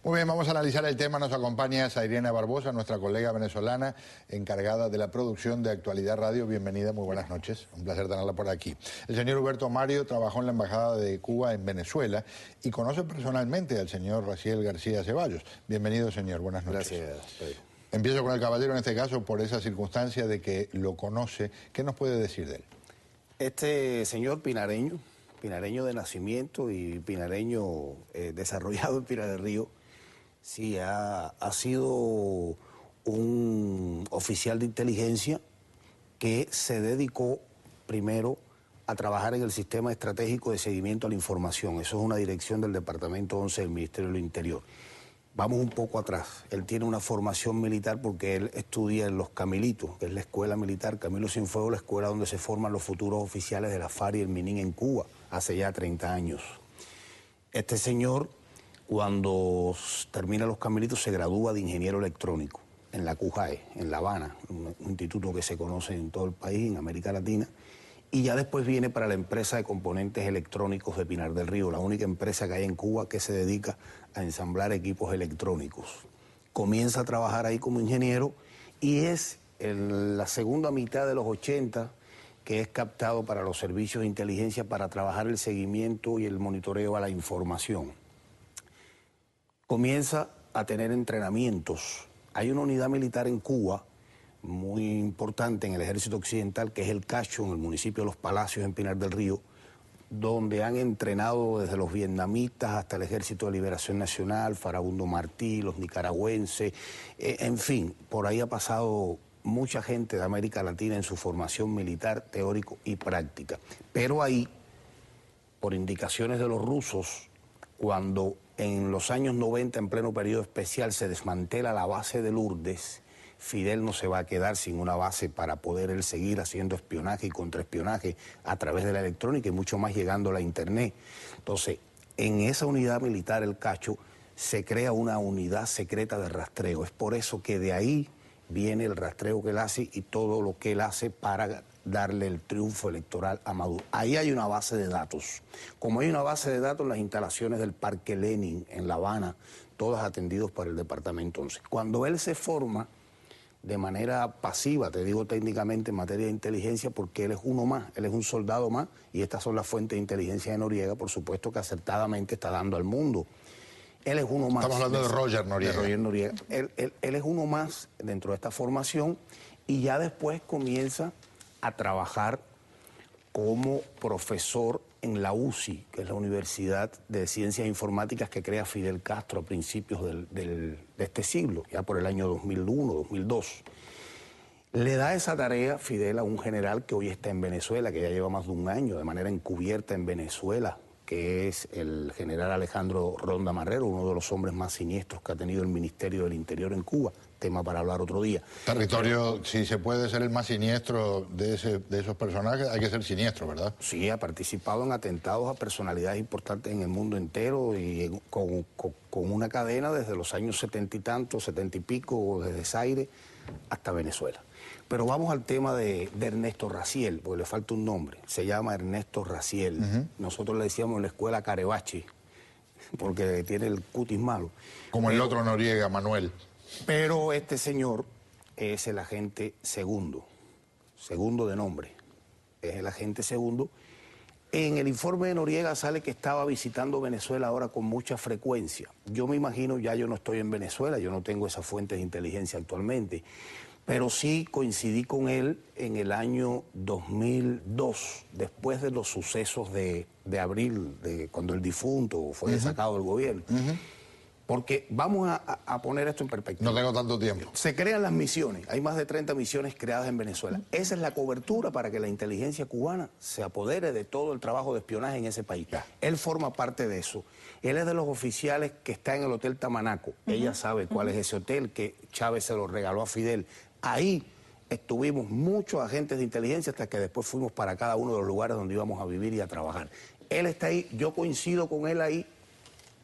Muy bien, vamos a analizar el tema. Nos acompaña Zairena Barbosa, nuestra colega venezolana, encargada de la producción de Actualidad Radio. Bienvenida, muy buenas noches. Un placer tenerla por aquí. El señor Huberto Mario trabajó en la Embajada de Cuba en Venezuela y conoce personalmente al señor Raciel García Ceballos. Bienvenido, señor. Buenas noches. Gracias, Pedro. Empiezo con el caballero en este caso por esa circunstancia de que lo conoce. ¿Qué nos puede decir de él? Este señor pinareño de nacimiento y pinareño desarrollado en Pinar del Río, sí, ha sido un oficial de inteligencia que se dedicó primero a trabajar en el sistema estratégico de seguimiento a la información. Eso es una dirección del Departamento 11 del Ministerio del Interior. Vamos un poco atrás. Él tiene una formación militar porque él estudia en Los Camilitos, que es la escuela militar, Camilo Cienfuegos, la escuela donde se forman los futuros oficiales de la FARC y el MININ en Cuba, hace ya 30 años. Este señor, cuando termina Los Camilitos, se gradúa de ingeniero electrónico en la CUJAE, en La Habana, un instituto que se conoce en todo el país, en América Latina, y ya después viene para la empresa de componentes electrónicos de Pinar del Río, la única empresa que hay en Cuba que se dedica a ensamblar equipos electrónicos. Comienza a trabajar ahí como ingeniero y es en la segunda mitad de los 80 que es captado para los servicios de inteligencia para trabajar el seguimiento y el monitoreo a la información. Comienza a tener entrenamientos. Hay una unidad militar en Cuba muy importante en el Ejército Occidental, que es el Cacho, en el municipio de Los Palacios, en Pinar del Río, donde han entrenado desde los vietnamitas hasta el Ejército de Liberación Nacional, Farabundo Martí, los nicaragüenses, en fin, por ahí ha pasado mucha gente de América Latina en su formación militar, teórico y práctica. Pero ahí, por indicaciones de los rusos, cuando en los años 90, en pleno periodo especial, se desmantela la base de Lourdes, Fidel no se va a quedar sin una base para poder él seguir haciendo espionaje y contraespionaje a través de la electrónica y mucho más llegando a la internet. Entonces, en esa unidad militar, el Cacho, se crea una unidad secreta de rastreo. Es por eso que de ahí viene el rastreo que él hace y todo lo que él hace para darle el triunfo electoral a Maduro. Ahí hay una base de datos. Como hay una base de datos en las instalaciones del Parque Lenin en La Habana, todas atendidos por el Departamento 11. Cuando él se forma de manera pasiva, te digo técnicamente en materia de inteligencia, porque él es uno más, él es un soldado más, y estas son las fuentes de inteligencia de Noriega, por supuesto que acertadamente está dando al mundo. Él es uno más. Estamos hablando de Roger Noriega. De Roger Noriega. Él es uno más dentro de esta formación y ya después comienza a trabajar como profesor en la UCI, que es la Universidad de Ciencias Informáticas que crea Fidel Castro a principios de este siglo, ya por el año 2001, 2002. Le da esa tarea Fidel a un general que hoy está en Venezuela, que ya lleva más de un año de manera encubierta en Venezuela, que es el general Alejandro Ronda Marrero, uno de los hombres más siniestros que ha tenido el Ministerio del Interior en Cuba. Tema para hablar otro día. Territorio, si se puede ser el más siniestro de esos personajes, hay que ser siniestro, ¿verdad? Sí, ha participado en atentados a personalidades importantes en el mundo entero y con una cadena desde los años 70 y tantos, 70 y pico, desde Zaire hasta Venezuela. Pero vamos al tema de Ernesto Raciel, porque le falta un nombre. Se llama Ernesto Raciel. Nosotros le decíamos en la escuela Carebachi, porque tiene el cutis malo. Como el otro Noriega, Manuel. Pero este señor es el agente segundo de nombre, es el agente segundo. En el informe de Noriega sale que estaba visitando Venezuela ahora con mucha frecuencia. Yo me imagino, ya yo no estoy en Venezuela, yo no tengo esas fuentes de inteligencia actualmente, pero sí coincidí con él en el año 2002, después de los sucesos de abril, cuando el difunto fue sacado del gobierno. Porque vamos a poner esto en perspectiva. No tengo tanto tiempo. Se crean las misiones, hay más de 30 misiones creadas en Venezuela. Esa es la cobertura para que la inteligencia cubana se apodere de todo el trabajo de espionaje en ese país. Él forma parte de eso. Él es de los oficiales que está en el Hotel Tamanaco. Ella sabe cuál es ese hotel que Chávez se lo regaló a Fidel. Ahí estuvimos muchos agentes de inteligencia hasta que después fuimos para cada uno de los lugares donde íbamos a vivir y a trabajar. Él está ahí, yo coincido con él ahí.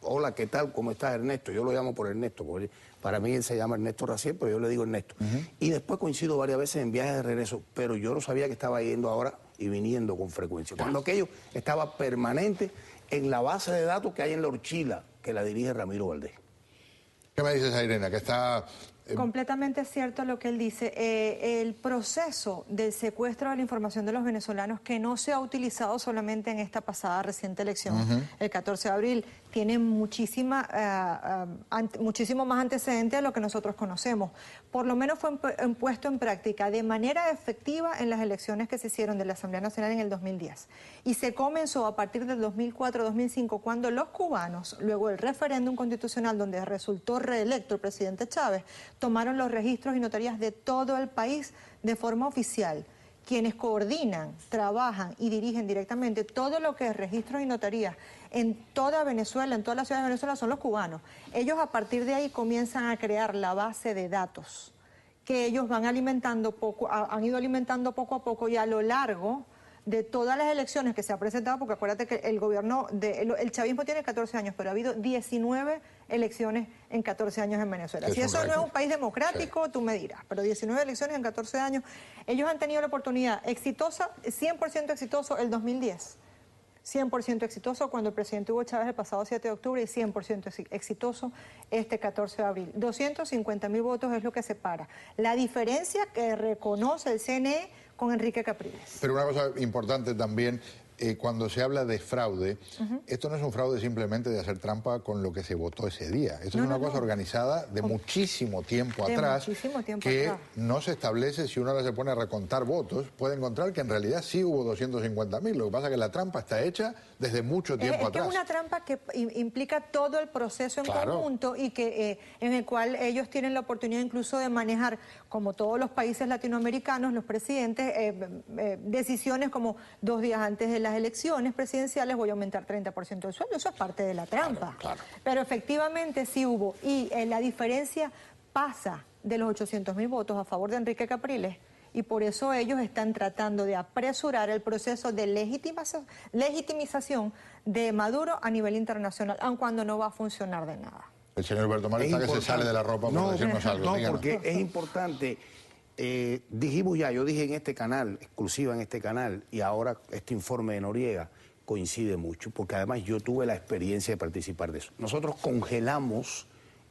Hola, ¿qué tal? ¿Cómo estás, Ernesto? Yo lo llamo por Ernesto, porque para mí él se llama Ernesto Raciel, pero yo le digo Ernesto. Y después coincido varias veces en viajes de regreso, pero yo no sabía que estaba yendo ahora y viniendo con frecuencia. Cuando aquello estaba permanente en la base de datos que hay en la Orchila, que la dirige Ramiro Valdés. ¿Qué me dices, Irene? Que está... Completamente cierto lo que él dice. El proceso del secuestro de la información de los venezolanos, que no se ha utilizado solamente en esta pasada reciente elección, el 14 de abril, tiene muchísimo más antecedente a lo que nosotros conocemos. Por lo menos fue puesto en práctica de manera efectiva en las elecciones que se hicieron de la Asamblea Nacional en el 2010. Y se comenzó a partir del 2004-2005, cuando los cubanos, luego del referéndum constitucional donde resultó reelecto el presidente Chávez, tomaron los registros y notarías de todo el país de forma oficial. Quienes coordinan, trabajan y dirigen directamente todo lo que es registros y notarías en toda Venezuela, en todas las ciudades de Venezuela, son los cubanos. Ellos a partir de ahí comienzan a crear la base de datos que ellos van alimentando han ido alimentando poco a poco, y a lo largo de todas las elecciones que se han presentado, porque acuérdate que el gobierno, el chavismo tiene 14 años, pero ha habido 19 elecciones en 14 años en Venezuela. Si eso no es un país democrático, tú me dirás, pero 19 elecciones en 14 años, ellos han tenido la oportunidad exitosa, 100% exitoso el 2010. 100% exitoso cuando el presidente Hugo Chávez el pasado 7 de octubre y 100% exitoso este 14 de abril. 250.000 votos es lo que separa. La diferencia que reconoce el CNE con Enrique Capriles. Pero una cosa importante también, cuando se habla de fraude, esto no es un fraude simplemente de hacer trampa con lo que se votó ese día. Esto es una cosa organizada de muchísimo tiempo atrás, que no se establece. Si uno ahora se pone a recontar votos, puede encontrar que en realidad sí hubo 250.000. Lo que pasa es que la trampa está hecha desde mucho tiempo atrás. Es una trampa que implica todo el proceso en conjunto, y que en el cual ellos tienen la oportunidad incluso de manejar, como todos los países latinoamericanos, los presidentes, decisiones como 2 días antes de las elecciones presidenciales voy a aumentar 30% el sueldo. Eso es parte de la trampa. Pero efectivamente sí hubo, y la diferencia pasa de los 800.000 votos a favor de Enrique Capriles, y por eso ellos están tratando de apresurar el proceso de legitimización de Maduro a nivel internacional, aun cuando no va a funcionar de nada. El señor Huberto Mario está que se sale de la ropa por decirnos algo. No, porque es importante. Dijimos ya, yo dije en este canal, exclusiva en este canal, y ahora este informe de Noriega coincide mucho, porque además yo tuve la experiencia de participar de eso. Nosotros congelamos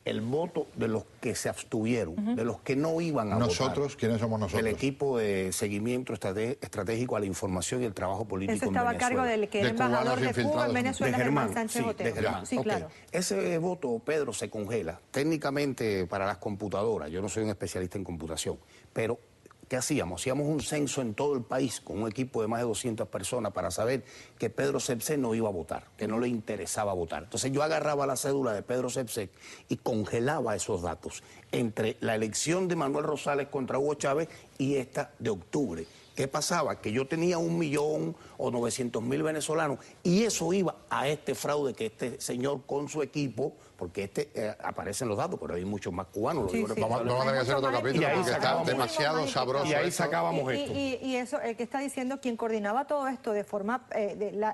el voto de los que se abstuvieron, de los que no iban a votar. ¿Nosotros? ¿Quiénes somos nosotros? El equipo de seguimiento estratégico a la información y el trabajo político en Venezuela. Eso estaba a cargo del que era embajador de Cuba en Venezuela, Germán Sánchez Otero. Sí, claro. Ese voto, Pedro, se congela técnicamente para las computadoras. Yo no soy un especialista en computación, pero ¿qué hacíamos? Hacíamos un censo en todo el país con un equipo de más de 200 personas para saber que Pedro Sepsek no iba a votar, que no le interesaba votar. Entonces yo agarraba la cédula de Pedro Sepsek y congelaba esos datos entre la elección de Manuel Rosales contra Hugo Chávez y esta de octubre. ¿Qué pasaba? Que yo tenía 1.000.000 o 900.000 venezolanos, y eso iba a este fraude que este señor con su equipo, porque aparecen los datos, pero hay muchos más cubanos. Vamos a tener que hacer otro capítulo porque está demasiado sabroso. Y ahí sacábamos esto. Y eso, el que está diciendo, quien coordinaba todo esto de forma,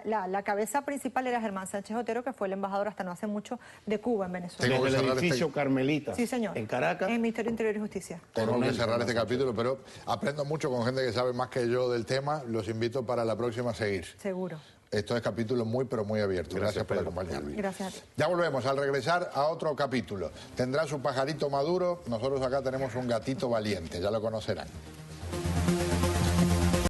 la cabeza principal era Germán Sánchez Otero, que fue el embajador hasta no hace mucho de Cuba en Venezuela. Desde el edificio Carmelita. Sí, señor. En Caracas. En el Ministerio de Interior y Justicia. Tengo que cerrar este capítulo, pero aprendo mucho con gente que sabe más que yo del tema. Los invito para la próxima a seguir. Seguro. Esto es capítulo muy, pero muy abierto. Gracias por acompañarme. Gracias a ti. Ya volvemos al regresar a otro capítulo. Tendrá su pajarito maduro. Nosotros acá tenemos un gatito valiente, ya lo conocerán.